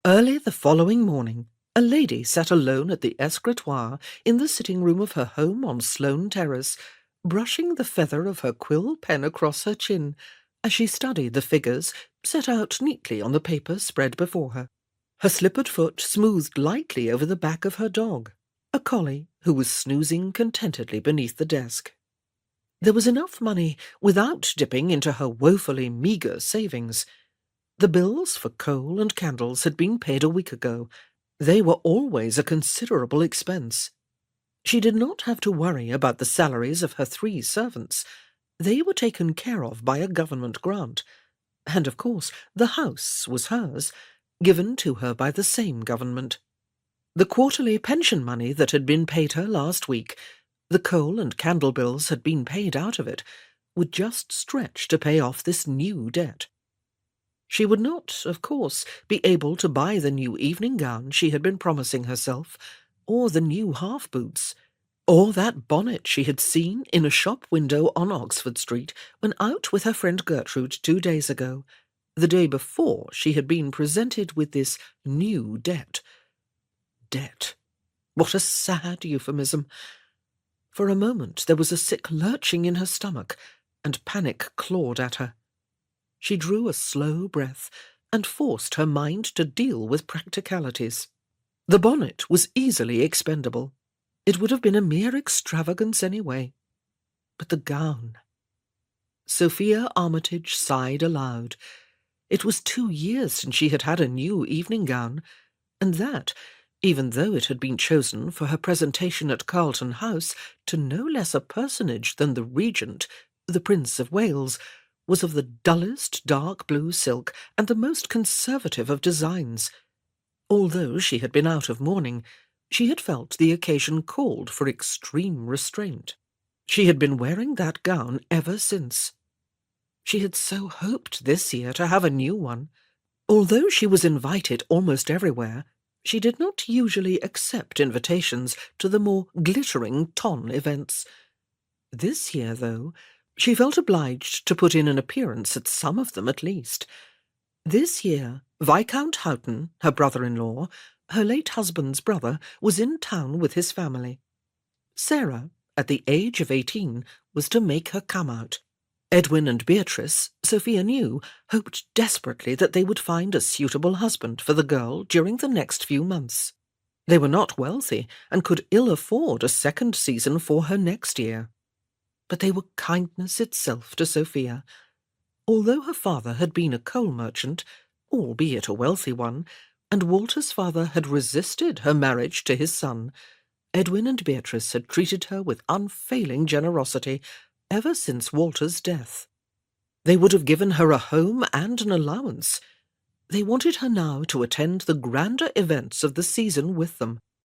Early the following morning, a lady sat alone at the escritoire in the sitting-room of her home on Sloane Terrace, brushing the feather of her quill pen across her chin as she studied the figures set out neatly on the paper spread before her. Her slippered foot smoothed lightly over the back of her dog, a collie who was snoozing contentedly beneath the desk. There was enough money without dipping into her woefully meagre savings. The bills for coal and candles had been paid a week ago. They were always a considerable expense. She did not have to worry about the salaries of her 3 servants. They were taken care of by a government grant. And, of course, the house was hers, given to her by the same government. The quarterly pension money that had been paid her last week, the coal and candle bills had been paid out of it, would just stretch to pay off this new debt. She would not, of course, be able to buy the new evening gown she had been promising herself, or the new half-boots, or that bonnet she had seen in a shop window on Oxford Street when out with her friend Gertrude 2 days ago, the day before she had been presented with this new debt. Debt. What a sad euphemism. For a moment there was a sick lurching in her stomach, and panic clawed at her. She drew a slow breath and forced her mind to deal with practicalities. The bonnet was easily expendable. It would have been a mere extravagance anyway. But the gown... Sophia Armitage sighed aloud. It was 2 years since she had had a new evening gown, and that, even though it had been chosen for her presentation at Carlton House to no less a personage than the Regent, the Prince of Wales, was of the dullest dark blue silk and the most conservative of designs. Although she had been out of mourning, she had felt the occasion called for extreme restraint. She had been wearing that gown ever since. She had so hoped this year to have a new one. Although she was invited almost everywhere, she did not usually accept invitations to the more glittering ton events. This year, though, she felt obliged to put in an appearance at some of them at least. This year, Viscount Houghton, her brother-in-law, her late husband's brother, was in town with his family. Sarah, at the age of 18, was to make her come out. Edwin and Beatrice, Sophia knew, hoped desperately that they would find a suitable husband for the girl during the next few months. They were not wealthy and could ill afford a second season for her next year. But they were kindness itself to Sophia. Although her father had been a coal merchant, albeit a wealthy one, and Walter's father had resisted her marriage to his son, Edwin and Beatrice had treated her with unfailing generosity ever since Walter's death. They would have given her a home and an allowance. They wanted her now to attend the grander events of the season with them.